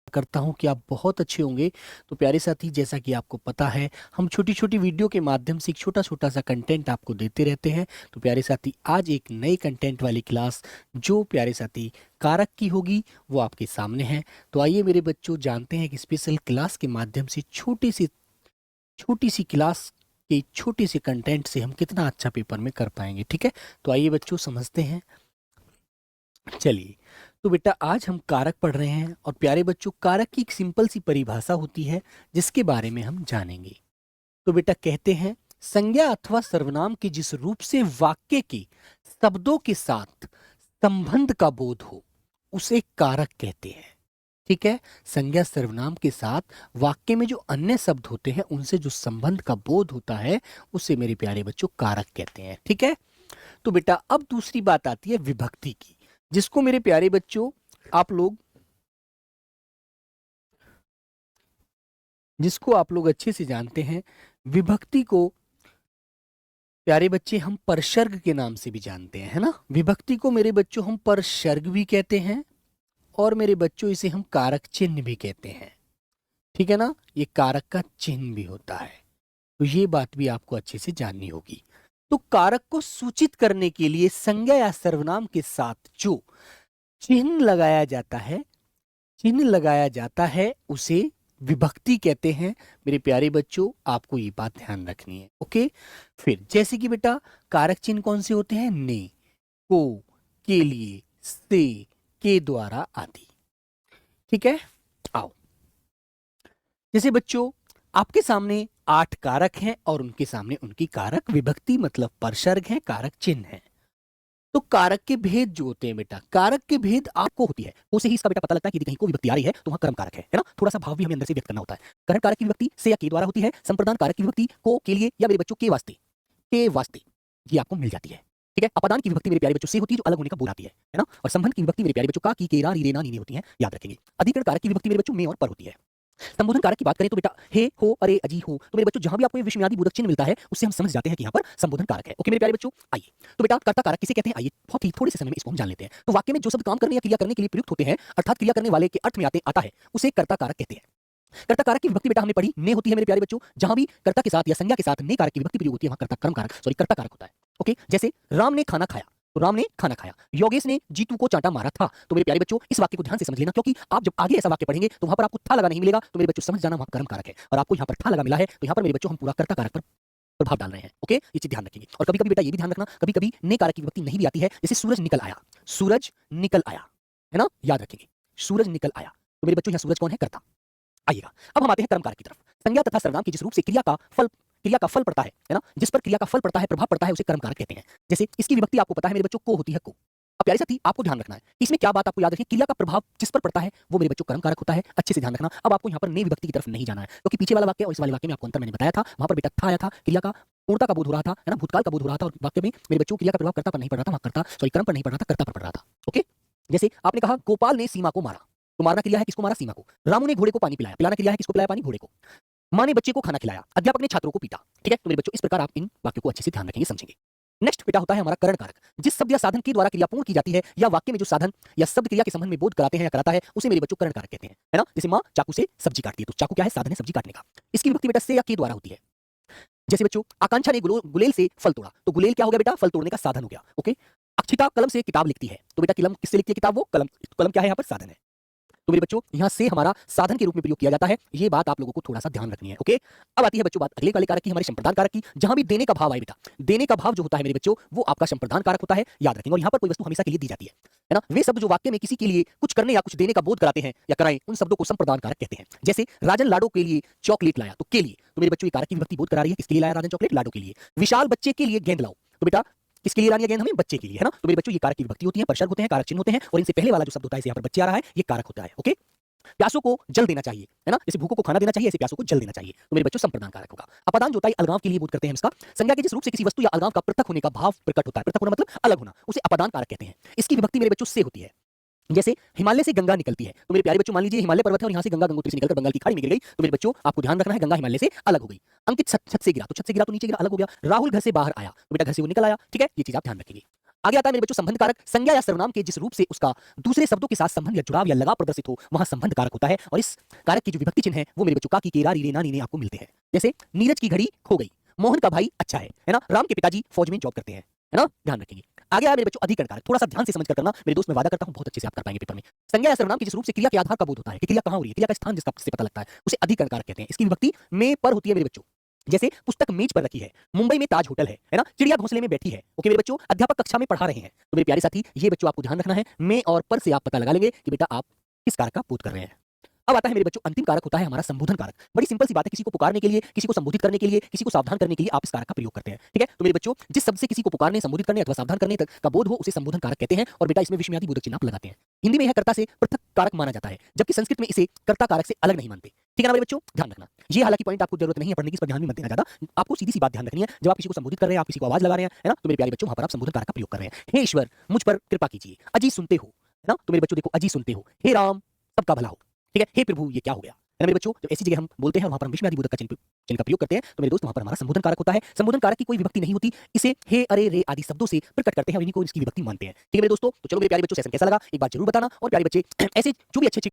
करता हूं कि आप बहुत अच्छे होंगे। तो प्यारे साथी, जैसा कि आपको पता है, हम छोटी छोटी वीडियो के माध्यम से एक छोटा छोटा सा कंटेंट आपको देते रहते हैं। तो प्यारे साथी, आज एक नई कंटेंट वाली क्लास जो प्यारे साथी कारक की होगी वो आपके सामने है। तो आइए मेरे बच्चों, जानते हैं कि स्पेशल क्लास के माध्यम से छोटी सी क्लास के छोटे से कंटेंट से हम कितना अच्छा पेपर में कर पाएंगे। ठीक है, तो आइए बच्चों समझते हैं। चलिए, तो बेटा आज हम कारक पढ़ रहे हैं और प्यारे बच्चों, कारक की एक सिंपल सी परिभाषा होती है जिसके बारे में हम जानेंगे। तो बेटा कहते हैं, संज्ञा अथवा सर्वनाम के जिस रूप से वाक्य के शब्दों के साथ संबंध का बोध हो उसे कारक कहते हैं। ठीक है, संज्ञा सर्वनाम के साथ वाक्य में जो अन्य शब्द होते हैं उनसे जो संबंध का बोध होता है उसे मेरे प्यारे बच्चों कारक कहते हैं। ठीक है, तो बेटा अब दूसरी बात आती है विभक्ति की, जिसको मेरे प्यारे बच्चों आप लोग अच्छे से जानते हैं। विभक्ति को प्यारे बच्चे हम परसर्ग के नाम से भी जानते हैं, है ना। विभक्ति को मेरे बच्चों हम परसर्ग भी कहते हैं और मेरे बच्चों इसे हम कारक चिन्ह भी कहते हैं। ठीक है ना, ये कारक का चिन्ह भी होता है। तो ये बात भी आपको अच्छे से जाननी होगी। तो कारक को सूचित करने के लिए संज्ञा या सर्वनाम के साथ जो चिन्ह लगाया जाता है उसे विभक्ति कहते हैं। मेरे प्यारे बच्चों, आपको ये बात ध्यान रखनी है। ओके, फिर जैसे कि बेटा कारक चिन्ह कौन से होते हैं? ने, को, के लिए, से, के द्वारा आदि। ठीक है, आओ। जैसे बच्चों आपके सामने 8 कारक हैं और उनके सामने उनकी कारक विभक्ति मतलब परसर्ग है, कारक चिन्ह है। तो कारक के भेद जो होते हैं बेटा, कारक के भेद आपको होती है, उसे ही इसका बेटा पता लगता है कि यदि कहीं को विभक्ति आ रही है तो वहां कर्म कारक है ना। थोड़ा सा भाव भी हमें अंदर से व्यक्त करना होता है। करण कारक की विभक्ति से या के द्वारा होती है, संप्रदान कारक की विभक्ति को, के लिए या मेरे बच्चों के वास्ते ये आपको मिल जाती है। ठीक है, अपदान की विभक्ति मेरे प्यारे बच्चों से होती है जो अलग होने का बोल आती है ना। और संबंध की विभक्ति मेरे प्यारे बच्चों का, की, के, रा, री, रे, ना, नी, ने होती है, याद रखेंगे। अधिकरण कारक की विभक्ति मेरे बच्चों में और पर होती है। संबोधन कारक की बात करें तो बेटा हे, हो, अरे, अजी, हो, तो मेरे बच्चों जहां भी आपको ये विस्मयादि बोधक चिन्ह मिलता है उससे हम समझ जाते हैं कि यहाँ पर संबोधन कारक है। ओके मेरे प्यारे बच्चों, आइए। तो बेटा कर्ता कारक किसे कहते हैं? आइए बहुत ही थोड़े से समय में इसको हम जान लेते हैं। तो वाक्य में जो शब्द काम करने या क्रिया करने के लिए प्रयुक्त होते हैं अर्थात क्रिया करने वाले के अर्थ में आता है उसे कर्ता कारक कहते हैं। कर्ता कारक की विभक्ति बेटा हमने पढ़ी ने होती है मेरे प्यारे बच्चों। जहां भी कर्ता के साथ या संज्ञा के साथ ने कारक की विभक्ति प्रयोग होती है वहां कर्ता कारक होता है। ओके, जैसे राम ने खाना खाया तो राम ने खाना खाया, योगेश ने जीतू को चांटा मारा था। तो मेरे प्यारे बच्चों इस वाक्य को ध्यान से समझ लेना, क्योंकि आप जब आगे ऐसा वाक्य पढ़ेंगे तो वहां पर आपको था लगा नहीं मिलेगा। तो मेरे बच्चों समझ जाना वहां कर्म कारक है और आपको यहाँ पर था लगा मिला है तो यहाँ पर मेरे बच्चों हम पूरा कर्ता कारक पर प्रभाव डाल रहे हैं। ओके, ये चीज ध्यान रखेंगे। और कभी कभी बेटा ये भी ध्यान रखना, कभी कभी ने कारक की विभक्ति नहीं भी आती है। जैसे सूरज निकल आया, है ना, याद रखेंगे, सूरज निकल आया। तो मेरे बच्चों यहाँ सूरज कौन है? कर्ता। आइएगा, अब हम आते हैं कर्म कारक की तरफ। संज्ञा तथा सर्वनाम की जिस रूप से क्रिया का फल पड़ता है ना, जिस पर क्रिया का फल पड़ता है, प्रभाव पड़ता है, उसे कर्म कारक कहते हैं। जैसे इसकी विभक्ति आपको पता है मेरे बच्चों, को होती है, को। अब प्यारे साथी आपको ध्यान रखना है इसमें क्या बात आपको याद रखिए, क्रिया का प्रभाव जिस पर पड़ता है वो मेरे बच्चों कर्म कारक होता है। अच्छे से ध्यान रखना। अब आपको यहाँ पर ने विभक्ति की तरफ नहीं जाना है, क्योंकि पीछे वाला वाक्य और इस वाले वाक्य में आपको अंतर मैंने बताया था। वहां पर बेटा था आया था, क्रिया का पूर्णता का बोध हो रहा था, है ना, भूतकाल का बोध हो रहा था, और वाक्य में मेरे बच्चों क्रिया का प्रभाव कर्ता पर नहीं पड़ रहा था, वहां कर्म पर नहीं पड़ रहा था, कर्ता पर पड़ रहा था। ओके, जैसे आपने कहा गोपाल ने सीमा को मारा, तो मारना क्रिया है, किसको मारा? सीमा को। रामू ने घोड़े को पानी पिलाया, पिलाना क्रिया है, किसको पिलाया पानी? घोड़े को। माँ ने बच्चे को खाना खिलाया, अध्यापक ने छात्रों को पीटा। ठीक है, तो मेरे बच्चों इस प्रकार आप इन वाक्यों को अच्छे से ध्यान रखेंगे, समझेंगे। नेक्स्ट बेटा होता है हमारा करण कारक। जिस शब्द या साधन के द्वारा क्रिया पूर्ण की जाती है या वाक्य में जो साधन या शब्द क्रिया के संबंध में बोध कराते हैं या कराता है उसे मेरे बच्चों करण कारक कहते हैं, है ना। जैसे माँ चाकू से सब्जी काटती है, तो चाकू क्या है? साधन है सब्जी काटने का। इसकी विभक्ति बेटा से या के द्वारा होती है। जैसे बच्चों आकांक्षा ने गुलेल से फल तोड़ा, तो गुलेल क्या हो गया बेटा? फल तोड़ने का साधन हो गया। ओके, अक्षिता कलम से किताब लिखती है, तो बेटा कलम किससे लिखती है किताब? वो कलम। कलम क्या है यहाँ पर? साधन है। तो मेरे बच्चों यहाँ से हमारा साधन के रूप में प्रयोग किया जाता है। ये बात आप लोगों को थोड़ा सा ध्यान रखनी है। ओके, अब आती है बच्चों बात अगले वाले कारक की, हमारे संप्रदान कारक की। जहां भी देने का भाव आए बेटा, देने का भाव जो होता है मेरे बच्चों वो आपका संप्रदान कारक होता है, याद रखेंगे। और यहाँ पर कोई वस्तु हमेशा के लिए दी जाती है ना, वे शब्द जो वाक्य में किसी के लिए कुछ करने या कुछ देने का बोध कराते हैं या कराएं उन शब्दों को संप्रदान कारक कहते हैं। जैसे राजन लाडो के लिए चॉकलेट लाया, तो के लिए, तो मेरे बच्चों ये कारक की विभक्ति बोध करा रही है, किसके लिए लाया राजन चॉकलेट? लाडो के लिए। विशाल बच्चे के लिए गेंद लाओ, तो बेटा किसके लिए लानी है गेंद? हमें बच्चे के लिए, है ना। तो मेरे बच्चों ये कारक की विभक्ति होती है, परसर्ग होते हैं, कारक चिन्ह होते हैं, और इनसे पहले वाला जो शब्द होता है यहाँ पर बच्चे आ रहा है, ये कारक होता है। ओके, प्यासों को जल देना चाहिए, है ना, जैसे भूखों को खाना देना चाहिए, ऐसे प्यासों को जल देना चाहिए, तो मेरे बच्चों संप्रदान कारक होगा। अपदान जो होता है अलगाव के लिए बोध करते हैं हम इसका। संज्ञा के जिस रूप से किसी वस्तु या अलगाव का पृथक होने का भाव प्रकट होता है, पृथक होना मतलब अलग होना, उसे अपदान कारक कहते हैं। इसकी विभक्ति मेरे बच्चों से होती है। जैसे हिमालय से गंगा निकलती है, तो मेरे प्यारे बच्चों मान लीजिए हिमालय पर्वत है और यहाँ से गंगा गंगोत्री से निकलकर बंगाल की खाड़ी में गिर गई, तो मेरे बच्चों आपको ध्यान रखना है गंगा हिमालय से अलग हो गई। अंकित छत से गिरा, तो छत से गिरा तो नीचे गिरा, अलग हो गया। राहुल घर से बाहर आया, तो बेटा घर से वो निकल आया। ठीक है, ये चीज आप ध्यान रखेंगे। आगे आता है मेरे बच्चों संबंध कारक। संज्ञा या सर्वनाम के जिस रूप से उसका दूसरे शब्दों के साथ संबंध या जुड़ाव या लगाव प्रदर्शित हो वहां संबंध कारक होता है। और इस कारक की जो विभक्ति चिन्ह है वो मेरे बच्चों काकी, केरा, रीरे, नानी ने आपको मिलते हैं। जैसे नीरज की घड़ी खो गई, मोहन का भाई अच्छा है ना, राम के पिताजी फौज में जॉब करते हैं, है ना, ध्यान रखेंगे। आगे आया मेरे बच्चों अधिकरण कारक। थोड़ा सा ध्यान से समझ कर करना मेरे दोस्त, मैं वादा करता हूं बहुत अच्छे से आप कर पाएंगे पेपर में। संज्ञा या सर्वनाम के जिस रूप से क्रिया के आधार का बोध होता है कि क्रिया कहां हो रही है, क्रिया का स्थान जिसका से पता लगता है, उसे अधिकरण कारक कहते हैं। इसकी विभक्ति में पर होती है मेरे बच्चों। जैसे पुस्तक मेज पर रखी है, मुंबई में ताज होटल है ना, चिड़िया घोंसले में बैठी है। ओके मेरे बच्चों, अध्यापक कक्षा में पढ़ा रहे हैं। तो मेरे प्यारे साथी ये बच्चों आपको ध्यान रखना है, में और पर से आप पता लगा लेंगे कि बेटा आप किस कारक का बोध कर रहे हैं। अब आता है मेरे बच्चों अंतिम कारक होता है हमारा संबोधन कारक। बड़ी सिंपल सी बात है, किसी को पुकारने के लिए, किसी को संबोधित करने के लिए, किसी को सावधान करने के लिए आप इस कारक का प्रयोग करते हैं। ठीक है, तो मेरे बच्चों जिस शब्द से किसी को पुकारने, संबोधित करने अथवा सावधान करने तक का बोध हो उसे संबोधन कारक कहते हैं। और बेटा इसमें विस्मयादि बोधक चिन्ह आप लगाते हैं। हिंदी में यह कर्ता से पृथक कारक माना जाता है, जबकि संस्कृत में इसे कर्ता कारक से अलग नहीं मानते। ठीक है ना मेरे बच्चों, ध्यान रखना। ये हालांकि पॉइंट आपको जरूरत नहीं है पढ़ने की, इस पर ध्यान भी मत देना ज्यादा। आपको सीधी सी बात ध्यान रखनी है, जब आप किसी को संबोधित कर रहे हैं, आप किसी को आवाज लगा रहे हैं, है ना, तो मेरे प्यारे बच्चों वहां पर आप संबोधन कारक का प्रयोग कर रहे हैं। हे ईश्वर मुझ पर कृपा कीजिए, अजी सुनते हो, है ना, तो मेरे बच्चों देखो अजी सुनते हो, हे राम सबका भला हो। ठीक है, हे प्रभु ये क्या हो गया, है ना मेरे बच्चों। जब ऐसी जगह हम बोलते हैं वहां पर हम विस्मयादि बोधक का चिन्ह का प्रयोग करते हैं, तो मेरे दोस्त वहां पर हमारा संबोधन कारक होता है। संबोधन कारक की कोई विभक्ति नहीं होती, इसे हे, अरे, रे आदि शब्दों से प्रकट करते हैं और इन्हीं को इसकी विभक्ति मानते हैं। ठीक है मेरे दोस्तों, तो चलो मेरे प्यारे बच्चों सेशन कैसा लगा एक बार जरूर बताना। और प्यारे बच्चे ऐसे जो भी अच्छे